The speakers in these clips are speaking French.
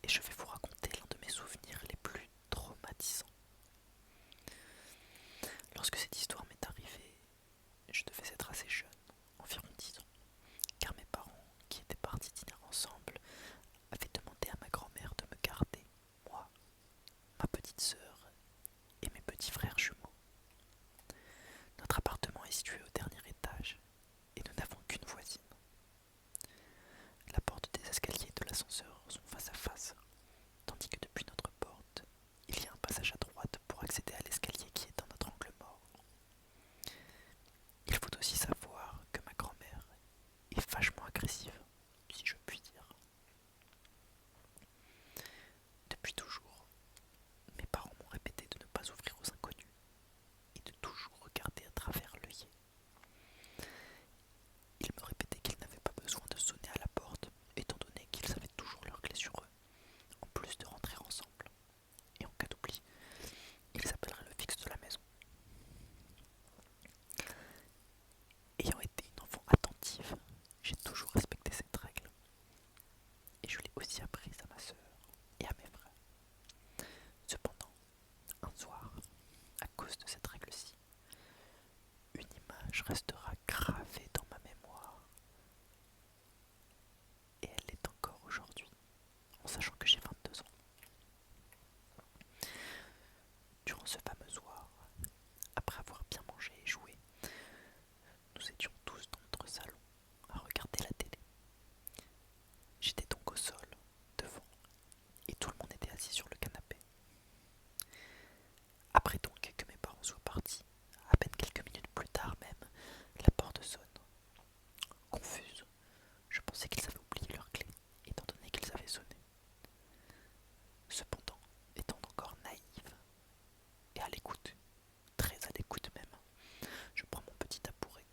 et je vais vous raconter l'un de mes souvenirs les plus traumatisants. Lorsque cette histoire m'est arrivée, je devais être assez jeune, environ 10 ans, car mes parents, qui étaient partis dîner ensemble, avaient demandé à ma grand-mère de me garder, moi, ma petite sœur et mes petits frères jumeaux. Notre appartement est situé au dernier étage et nous n'avons qu'une voisine. La porte des escaliers de l'ascenseur sont face à face, tandis que depuis notre porte, il y a un passage à droite pour accéder à l'escalier qui est dans notre angle mort. Il faut aussi savoir que ma grand-mère est vachement agressive, si je puis dire. Depuis toujours, mes parents m'ont répété de ne pas ouvrir aux inconnus et de toujours regarder à travers l'œillet. Ils me répétaient qu'ils n'avaient pas besoin de sonner à la porte, étant donné qu'ils avaient toujours leur clé sur eux, en plus de rentrer ensemble. Et en cas d'oubli, ils appelleraient le fixe de la maison. Ayant été une enfant attentive, j'ai toujours respecté cette règle. Et je l'ai aussi apprise à ma sœur et à mes frères. Cependant, un soir, à cause de cette règle-ci, une image restera gravée dans ma mémoire. Et elle l'est encore aujourd'hui, en sachant que j'ai 22 ans. Durant ce fameux soir, après avoir bien mangé et joué, nous étions tous dans notre salon à regarder la télé. J'étais donc au sol, devant, et tout le monde était assis sur le canapé. Après donc que mes parents soient partis, à peine quelques minutes plus tard même, la porte sonne. Confuse, je pensais qu'ils avaient oublié leur clé, étant donné qu'ils avaient sonné. Cependant, étant encore naïve, et à l'écoute, très à l'écoute même, je prends mon petit tabouret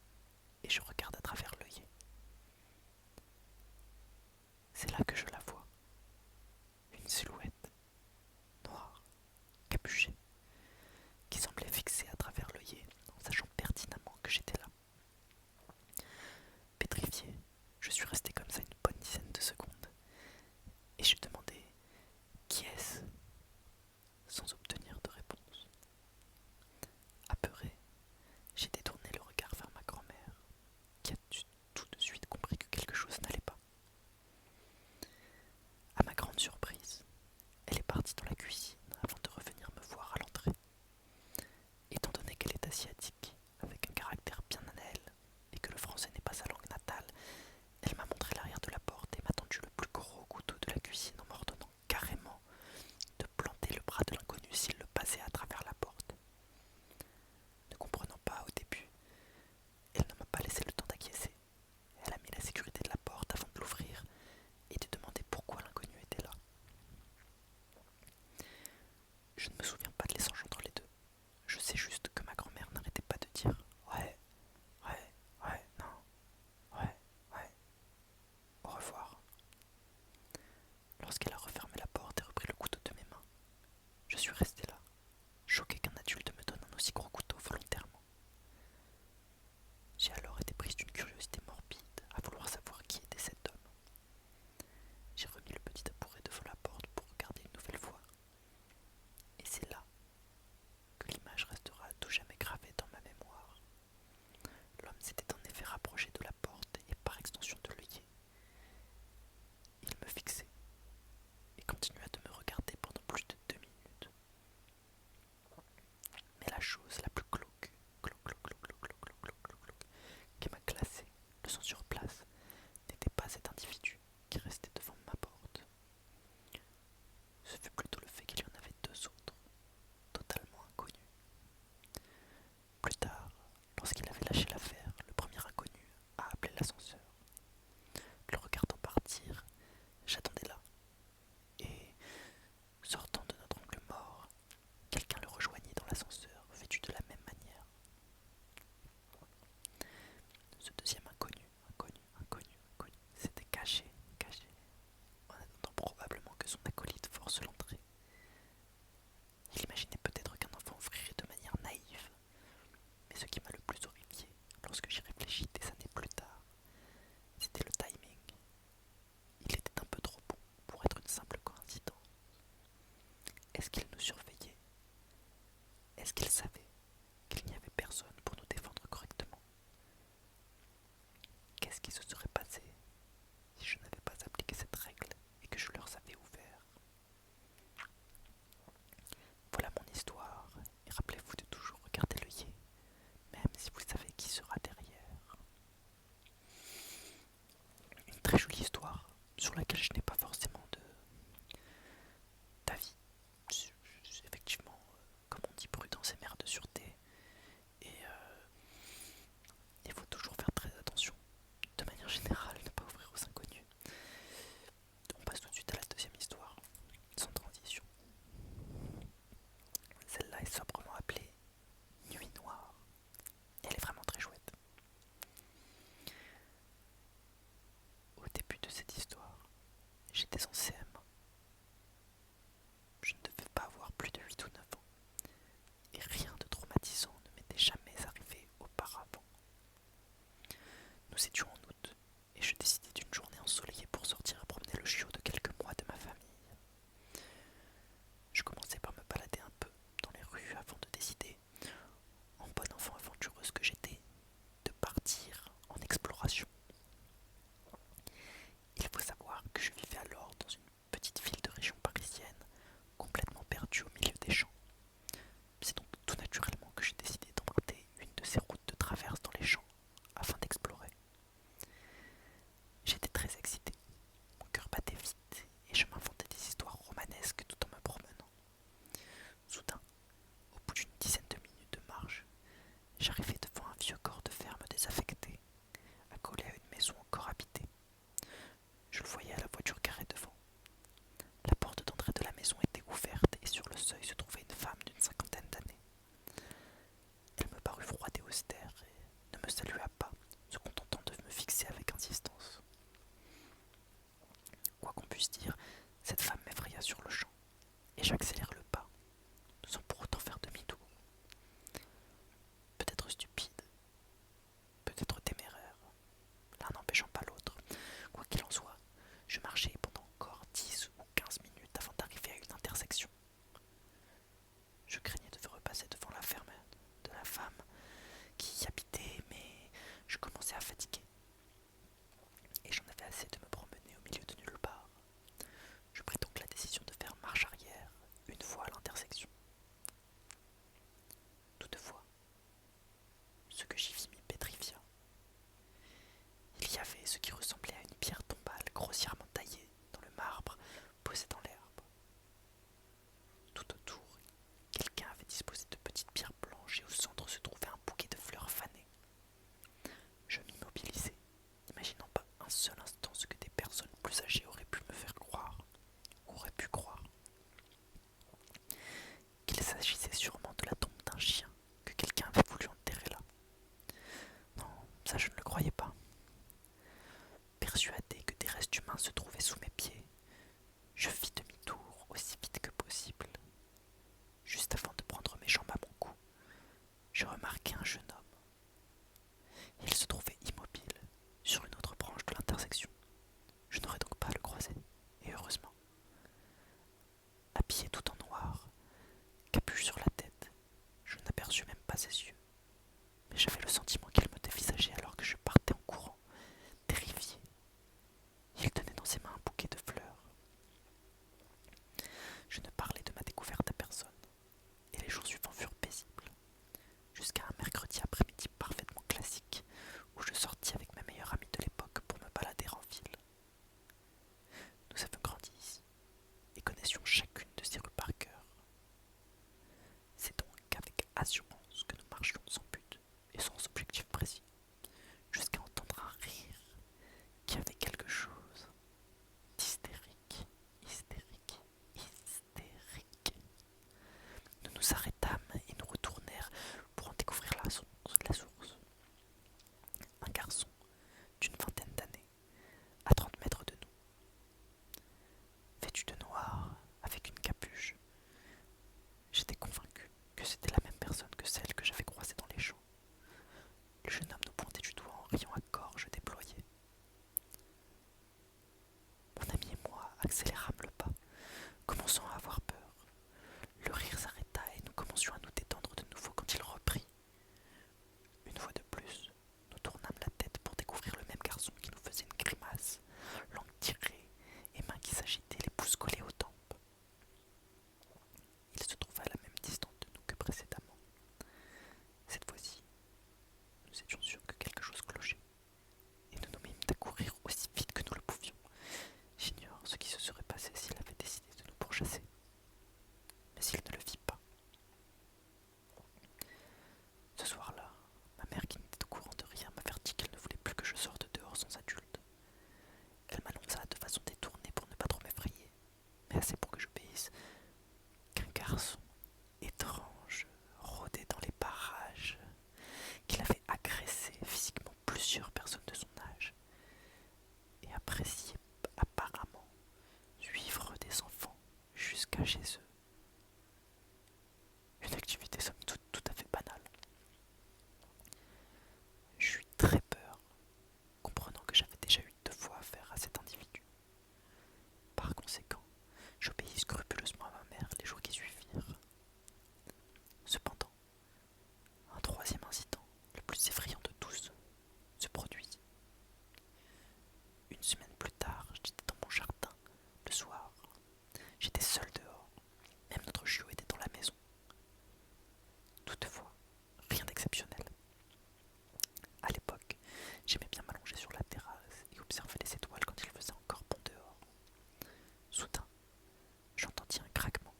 et je regarde à travers l'œillet. C'est là que je la vois, une silhouette, noire, capuchée, qui semblait fixée à travers l'œillet en sachant pertinemment que j'étais là. Pétrifié, je suis resté comme ça une bonne dizaine de secondes et je demandais qui est-ce sans obtenir de réponse. Apeuré, j'ai détourné le regard vers ma grand-mère qui a tout de suite compris que quelque chose n'allait pas. À ma grande surprise, elle est partie dans la cuisine avant de revenir me voir à l'entrée. Étant donné qu'elle est asiatique, avec un caractère bien à elle, et que le français n'est pas sa langue natale, elle m'a montré l'arrière de la porte et m'a tendu le plus gros couteau de la cuisine en m'ordonnant carrément de planter le bras de l'inconnu s'il le passait à travers la porte. Ne comprenant pas au début, elle ne m'a pas laissé le temps d'acquiescer. Elle a mis la sécurité de la porte avant de l'ouvrir et de demander pourquoi l'inconnu était là. Je ne me souviens pas de l'échange entre les deux. Je sais juste que ma grand-mère n'arrêtait pas de dire ouais, ouais, ouais, non, ouais, ouais, au revoir. Lorsqu'elle a refermé la porte et repris le couteau de mes mains, je suis resté là, choqué qu'un adulte me donne un aussi gros couteau volontairement. J'ai alors été prise d'une curiosité morbide à vouloir savoir qui était cet homme. J'ai remis le petit tabouret devant la porte pour regarder une nouvelle fois. Et c'est là que l'image restera à tout jamais gravée dans ma mémoire. L'homme s'était en effet rapproché de la porte et par extension de l'œillet. Il me fixait et continua de me regarder pendant plus de 2 minutes. Mais la chose la plus qui m'a glacé, le sang sur place, n'était pas cet individu qui restait devant ma porte. Ce fut plutôt le fait qu'il y en avait 2 autres, totalement inconnus. Plus tard, lorsqu'il avait lâché l'affaire, le premier inconnu a appelé l'ascenseur. Le regardant partir, j'attendais là. Et, sortant de notre angle mort, quelqu'un le rejoignit dans l'ascenseur, vêtu de la même manière. Ce deuxième inconnu puisse dire, cette femme m'effraya sur le champ, et j'accélère le pas, sans pour autant faire demi-tour. Peut-être stupide, peut-être téméraire, l'un n'empêchant pas l'autre. Quoi qu'il en soit, je marchais pendant encore 10 ou 15 minutes avant d'arriver à une intersection. Je craignais de repasser devant la ferme de la femme qui y habitait, mais je commençais à fatiguer. Et j'en avais assez de me promener au milieu de nulle part. Je pris donc la décision de faire marche arrière une fois à l'intersection. Toutefois, ce que j'y vis m'y pétrifia. Il y avait ce qui ressemblait à une pierre tombale grossièrement taillée dans le marbre posé dans l'herbe. Tout autour, quelqu'un avait disposé de petites pierres blanches et au centre se trouvait un bouquet de fleurs fanées. Je m'immobilisai, n'imaginant pas un seul instant ce que des personnes plus âgées auraient pu me faire croire, ou auraient pu croire. Qu'il s'agissait sûrement de la tombe d'un chien que quelqu'un avait voulu enterrer là. Non, ça je ne le croyais pas. Persuadé que des restes humains se trouvaient sous mes pieds, je fis demi-tour aussi vite que possible. Juste avant de prendre mes jambes à mon cou, je remarquai un jeune homme. Il se trouvait immobile sur une autre branche de l'intersection. Je n'aurais donc pas à le croiser, et heureusement. Habillé tout en noir, capuche sur la tête, je n'aperçus même pas ses yeux. Mais j'avais le sentiment qu'il me dévisageait alors que je partais en courant, terrifié. Il tenait dans ses mains un bouquet de fleurs. Je ne parlais de ma découverte à personne, et les jours suivants furent paisibles, jusqu'à un mercredi après-midi parfaitement classique, où je sortis avec ma meilleure amie de l'époque pour me balader en ville. Nous avions grandi ici, et connaissions chacune de ces rues par cœur. C'est donc avec assurance que nous marchions sans but et sans objectif précis, jusqu'à entendre un rire qui avait quelque chose d'hystérique, hystérique, hystérique. Nous nous arrêtâmes et nous retournèrent pour en découvrir la source. Un garçon d'une vingtaine d'années, à 30 mètres de nous, vêtu de noir, avec une capuche. J'étais convaincu que c'était la même personne que celle que j'avais croisée dans les champs. Le jeune homme nous pointait du doigt en riant à gorge déployée. Mon ami et moi accélérâmes le pas, commençant à avoir peur. Le rire s'arrêta et nous commencions à nous détendre de nouveau quand il reprit. Une fois de plus, nous tournâmes la tête pour découvrir le même garçon qui nous faisait une grimace, langue tirée et mains qui s'agitaient, les pouces collés aux tempes. Il se trouvait à la même distance de nous que précédemment. Cette fois-ci, nous étions sûrs que quelque chose clochait, et nous nous mîmes à courir aussi vite que nous le pouvions. J'ignore ce qui se serait passé s'il avait décidé de nous pourchasser, mais s'il ne le fit pas. Ce soir-là, ma mère, qui n'était au courant de rien, m'avertit qu'elle ne voulait plus que je sorte dehors sans adulte. Elle m'annonça de façon détournée pour ne pas trop m'effrayer, mais assez pour que j'obéisse, qu'un garçon étrange rôdait dans les parages, qu'il avait agressé physiquement plusieurs personnes de son âge et appréciait apparemment suivre des enfants jusqu'à chez eux. Une activité somme toute tout à fait banale. J'eus très peur, comprenant que j'avais déjà eu 2 fois affaire à cet individu. Par conséquent, j'obéis scrupuleusement à ma mère les jours qui suivirent. Cependant, un troisième incident, le plus effrayant de tous, se produisit. Une semaine plus tard, j'étais dans mon jardin, le soir. J'étais seul dehors, même notre chiot était dans la maison. Toutefois, rien d'exceptionnel. À l'époque, j'aimais bien m'allonger sur la terrasse et observer les étoiles quand il faisait encore bon dehors. Soudain, j'entendis un craquement.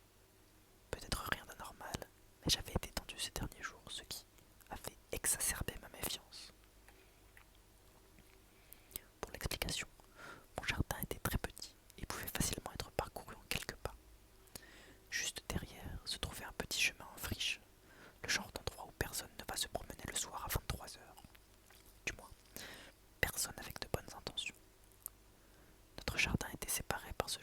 Peut-être rien d'anormal, mais j'avais été tendu ces derniers jours, ce qui avait exacerbé ma méfiance. Pour l'explication, mon jardin était très petit et pouvait facilement être parcouru en quelques pas. Juste derrière se trouvait un petit chemin en friche, le genre d'endroit où personne ne va se promener le soir à 23 heures. Du moins, personne avec de bonnes intentions. Notre jardin était séparé par ce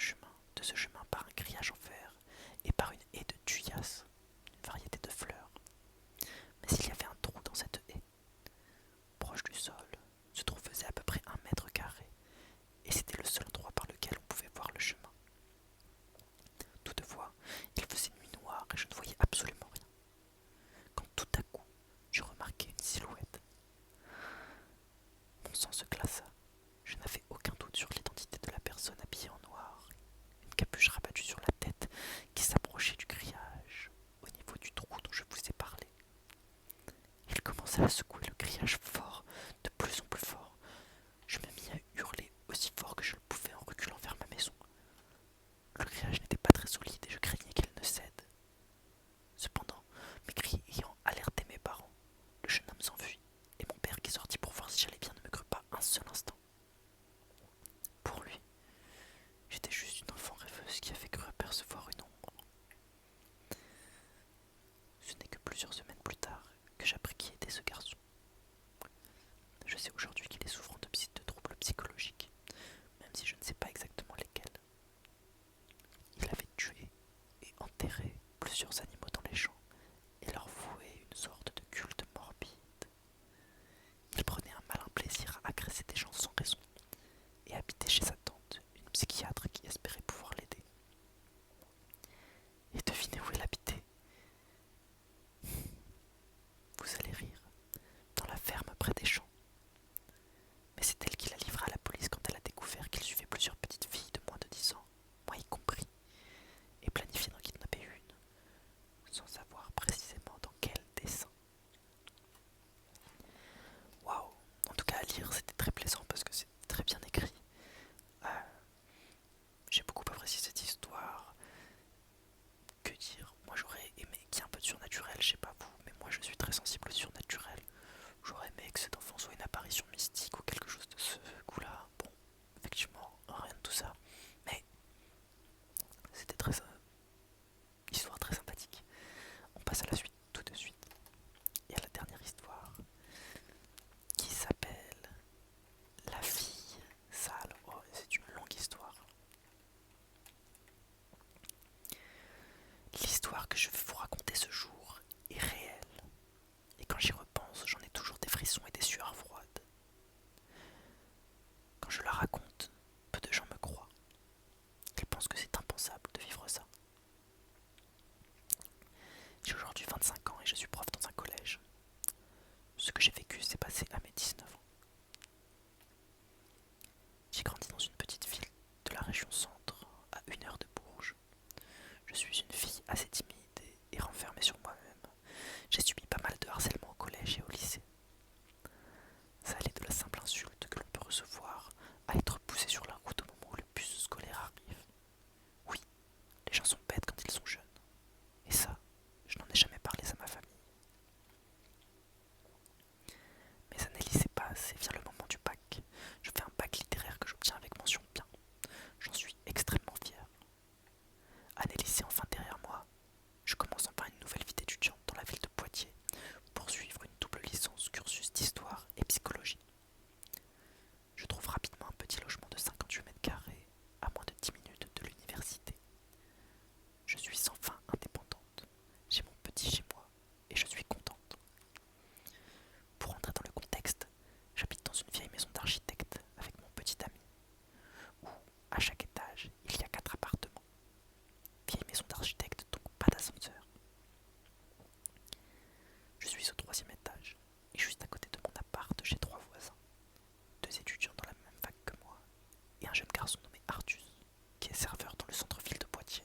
passe à la suite tout de suite. Et à la dernière histoire qui s'appelle La fille sale. Oh, c'est une longue histoire. L'histoire que je vais vous raconter ce jour est réelle. Et quand j'y repense, j'en ai toujours des frissons et des sueurs froides. Quand je la raconte, peu de gens me croient. Ils pensent que c'est impensable de vivre ça. J'ai aujourd'hui 25 ans et je suis prof dans un collège. Ce que j'ai vécu s'est passé à mes 19 ans. J'ai grandi dans une petite ville de la région centre, à 1 heure de Bourges. Je suis une fille assez timide et renfermée sur moi-même. J'ai subi pas mal de harcèlement au collège et au lycée. Ça allait de la simple insulte que l'on peut recevoir à être poussé sur la route au moment où le bus scolaire arrive. Oui, les gens sont bêtes quand ils sont jeunes. Et ça, je n'en ai jamais parlé à ma famille. Mes années lycée passent et vient le moment du bac. Je fais un bac littéraire que j'obtiens avec mention bien. J'en suis extrêmement fier. Année lycée enfin derrière moi, je commence enfin une nouvelle vie d'étudiante dans la ville de Poitiers pour suivre une double licence cursus d'histoire et psychologie. Je trouve rapidement un petit logement de 58 mètres carrés à moins de 10 minutes de l'université. Je suis enfin indépendante. J'ai mon petit chez moi et je suis contente. Pour entrer dans le contexte, j'habite dans une vieille maison d'architecte avec mon petit ami, où à chaque étage il y a 4 appartements. Vieille maison d'architecte, donc pas d'ascenseur. Je suis au 3e étage et juste à côté de mon appart j'ai 3 voisins, 2 étudiants dans la même fac que moi et un jeune garçon nommé Artus qui est serveur dans le centre-ville de Poitiers.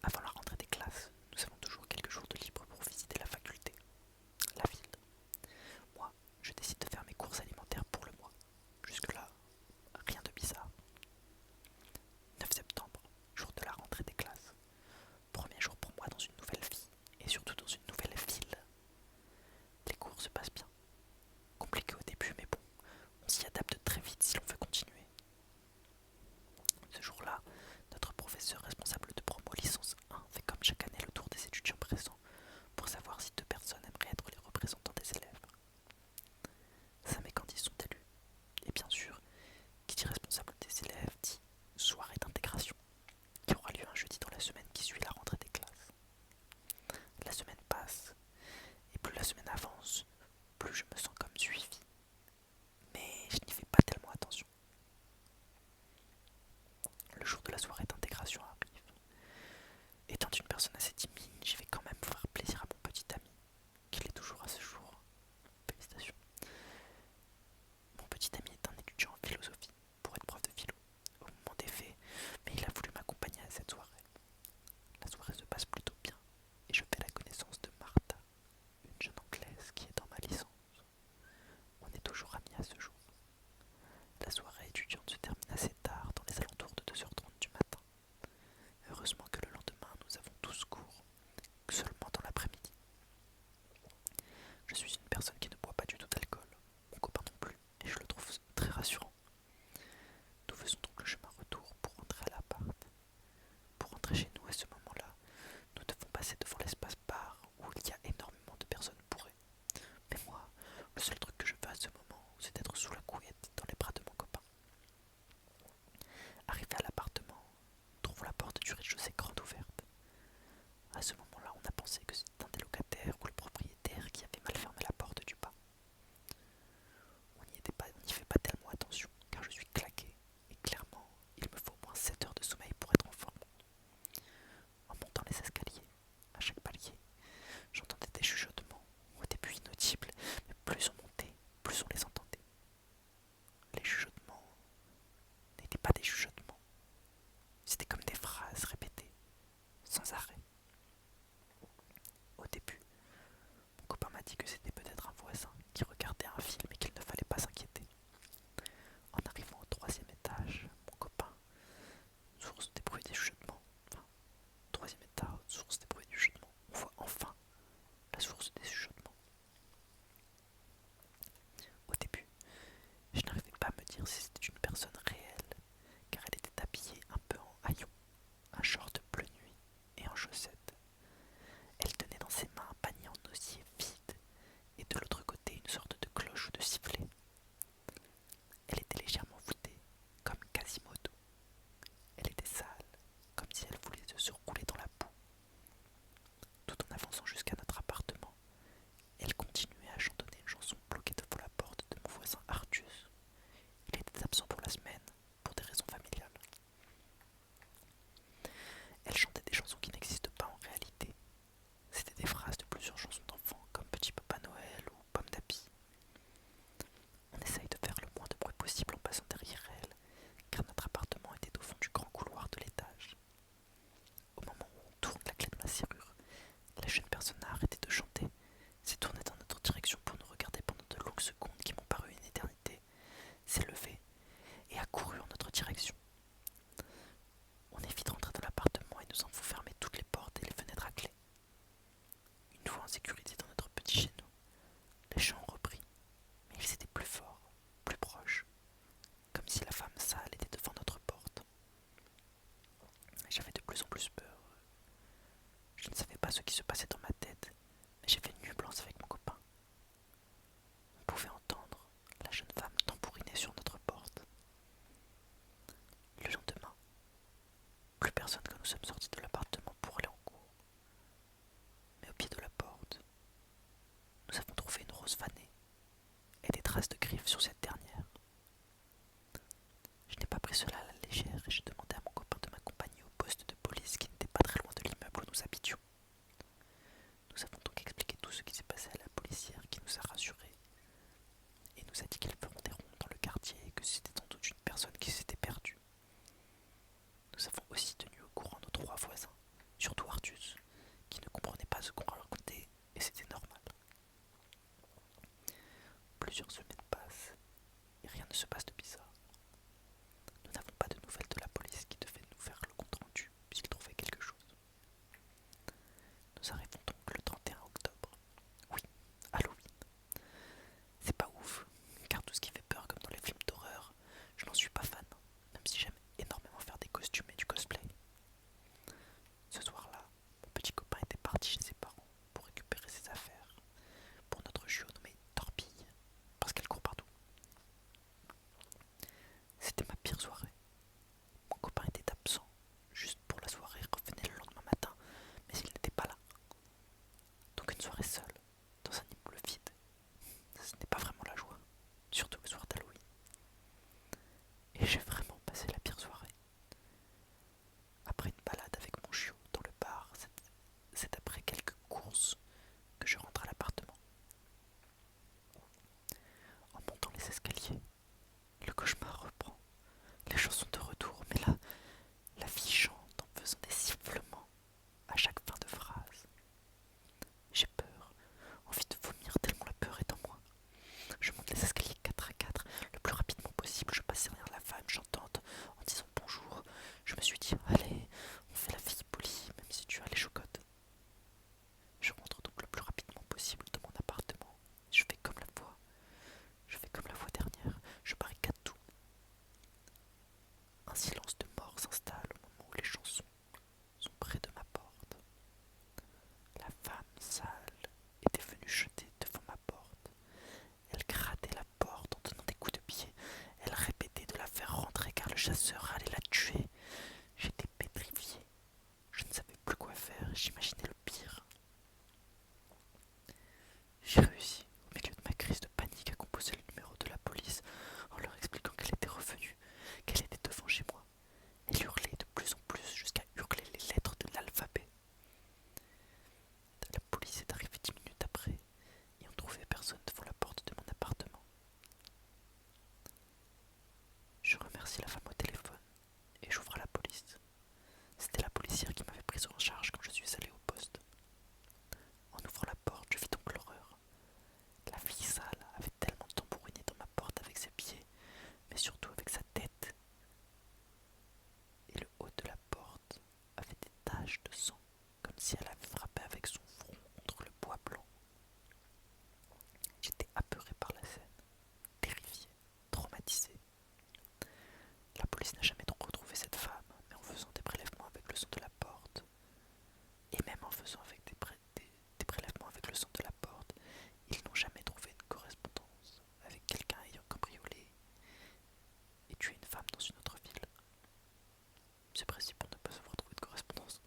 Avant la rentrée des classes, nous avons toujours quelques jours de libre pour visiter la faculté, la ville. Moi, je décide de faire mes courses alimentaires pour le mois. Jusque-là, rien de bizarre. 9 septembre, jour de la rentrée des classes. Premier jour pour moi dans une nouvelle vie et surtout dans une nouvelle ville. Les cours se passent bien. Compliqué au début, mais bon, on s'y adapte très vite si l'on veut continuer. Ce jour-là, notre professeur responsable de promo licence 1 fait comme chaque année le tour des étudiants présents pour savoir si 2 personnes aimeraient être les représentants des élèves. 5 mécandis sont élus. Et bien sûr, qui dit responsable des élèves dit soirée d'intégration, qui aura lieu un jeudi dans la semaine qui suit la rentrée des classes. La semaine passe, et plus la semaine avance, plus je me sens comme suivi. Mais je n'y fais pas tellement attention. Le jour de la soirée d'intégration arrive. Étant une personne assez timide, j'y vais quand même faire plaisir à mon petit ami, qu'il est toujours à ce jour. Félicitations. Mon petit ami est un étudiant en philosophie, pour être prof de philo, au moment des faits, mais il a voulu m'accompagner à cette soirée. La soirée se passe plutôt bien, et je fais la connaissance de Martha, une jeune anglaise qui est dans ma licence. On est toujours amis à ce jour. La soirée étudiante se termine assez tard, dans les alentours de 2h30 du matin. Heureusement que le lendemain, nous avons tous cours, seulement dans l'après-midi. Je suis une personne qui ne boit pas du tout d'alcool, mon copain non plus, et je le trouve très rassurant. Nous faisons donc le chemin retour pour rentrer à l'appart. Pour rentrer chez nous à ce moment-là, nous devons passer devant l'espace bar où il y a énormément de personnes bourrées. Mais moi, le seul truc que je fais à ce moment, c'est d'être sous la couette dans les bras de mon copain. Arrivé à l'appartement, nous trouvons la porte du rez-de-chaussée grande ouverte. À ce moment-là, on a pensé que c'était un des locataires ou le propriétaire qui avait mal fermé la porte du bas. On n'y fait pas tellement attention, car je suis claqué, et clairement, il me faut au moins 7 heures de sommeil pour être en forme. En montant les escaliers, à chaque palier, j'entendais des chuchotements, au début inaudibles, mais plus on montait, plus on les entendait. Les chuchotements n'étaient pas des chuchotements, ce qui se passait dans ma tête, mais j'ai fait une nuit blanche avec mon copain. On pouvait entendre la jeune femme tambouriner sur notre porte. Le lendemain, plus personne que nous sommes sortis de l'appartement pour aller en cours. Mais au pied de la porte, nous avons trouvé une rose fanée et des traces de griffes sur cette dernière. Je n'ai pas pris cela à la légère et j'ai demandé à mon copain de m'accompagner au poste de police qui n'était pas très loin de l'immeuble où nous habitions. Nous avons donc expliqué tout ce qui s'est passé à la policière qui nous a rassurés et nous a dit qu'ils feront des rondes dans le quartier et que c'était sans doute une personne qui s'était perdue. Nous avons aussi tenu au courant nos 3 voisins, surtout Artus, qui ne comprenait pas ce qu'on racontait et c'était normal. Plusieurs semaines passent et rien ne se passe de bizarre. Nous n'avons pas de nouvelles de la police qui devait nous faire le compte rendu s'ils trouvaient quelque chose. Nous arrivons donc le 31 octobre. Oui, Halloween. C'est pas ouf, car tout ce qui fait peur comme dans les films d'horreur, je n'en suis pas fan, même si j'aime énormément faire des costumes et du cosplay. Ce soir-là, mon petit copain était parti chez ses parents pour récupérer ses affaires, pour notre chiot nommé Torpille, parce qu'elle court partout. C'était ma pire soirée. Mon copain était absent, juste pour la soirée, revenait le lendemain matin, mais il n'était pas là. Donc une soirée seule, dans un immeuble vide, ce n'est pas vraiment la joie, surtout le soir d'Halloween. Et j'ai vraiment passé la pire soirée. Après une balade avec mon chiot dans le bar, c'est après quelques courses que je rentre à l'appartement. En montant les escaliers, le cauchemar reprend. Les gens sont de retour, mais là, la fille chante en faisant des sifflements à chaque fin de phrase. J'ai peur, envie de vomir tellement la peur est en moi. Je monte les escaliers 4 à 4 le plus rapidement possible. Je passe derrière la femme chantante en disant bonjour. Je me suis dit, allez, on fait la fille polie, même si tu as les chocottes. Je rentre donc le plus rapidement possible dans mon appartement. Je fais comme la fois. Je fais comme la fois dernière. Je barricade tout. Un silence de mort s'installe au moment où les chansons sont près de ma porte. La femme sale était venue jeter devant ma porte. Elle grattait la porte en donnant des coups de pied. Elle répétait de la faire rentrer car le chasseur allait la tuer. J'étais pétrifié. Je ne savais plus quoi faire. J'imaginais le pire. J'ai réussi, au milieu de ma crise de panique, à composer le numéro de la police en leur expliquant qu'elle était revenue, qu'elle était devant chez moi. Elle hurlait de plus en plus jusqu'à hurler les lettres de l'alphabet. La police est arrivée 10 minutes après et on trouvait personne devant la porte de mon appartement. Je remercie la femme au téléphone et j'ouvre à la police. C'était la policière qui m'avait prise en charge quand je suis allé au poste. En ouvrant la porte, je vis donc l'horreur. La fille sale avait tellement tambouriné dans ma porte avec ses pieds, mais surtout avec sa tête. Et le haut de la porte avait des taches de sang, comme si elle avait frappé avec son front contre le bois blanc. J'étais apeuré par la scène, terrifié, traumatisé. La police n'a jamais donc retrouvé cette femme, mais en faisant des prélèvements avec le son de la porte, et même en faisant avec des prélèvements avec le son de la porte, ils n'ont jamais trouvé une correspondance avec quelqu'un ayant cambriolé et tué une femme dans une autre ville. C'est précis pour ne pas avoir trouvé de correspondance.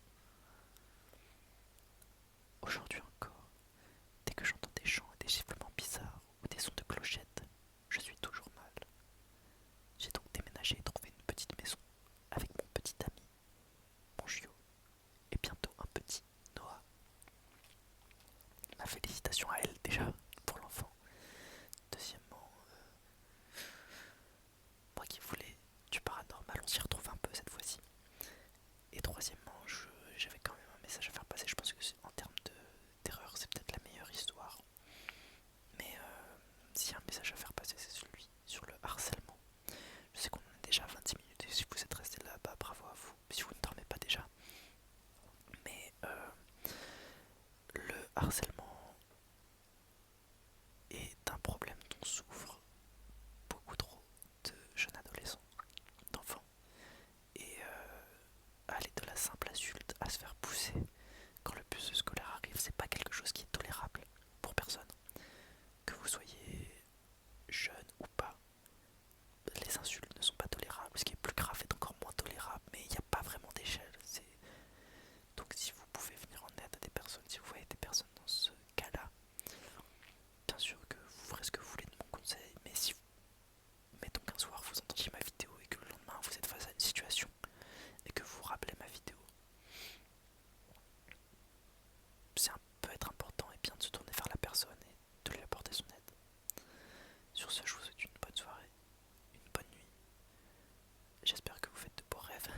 bien de se tourner vers la personne et de lui apporter son aide. Sur ce, je vous souhaite une bonne soirée, une bonne nuit. J'espère que vous faites de beaux rêves.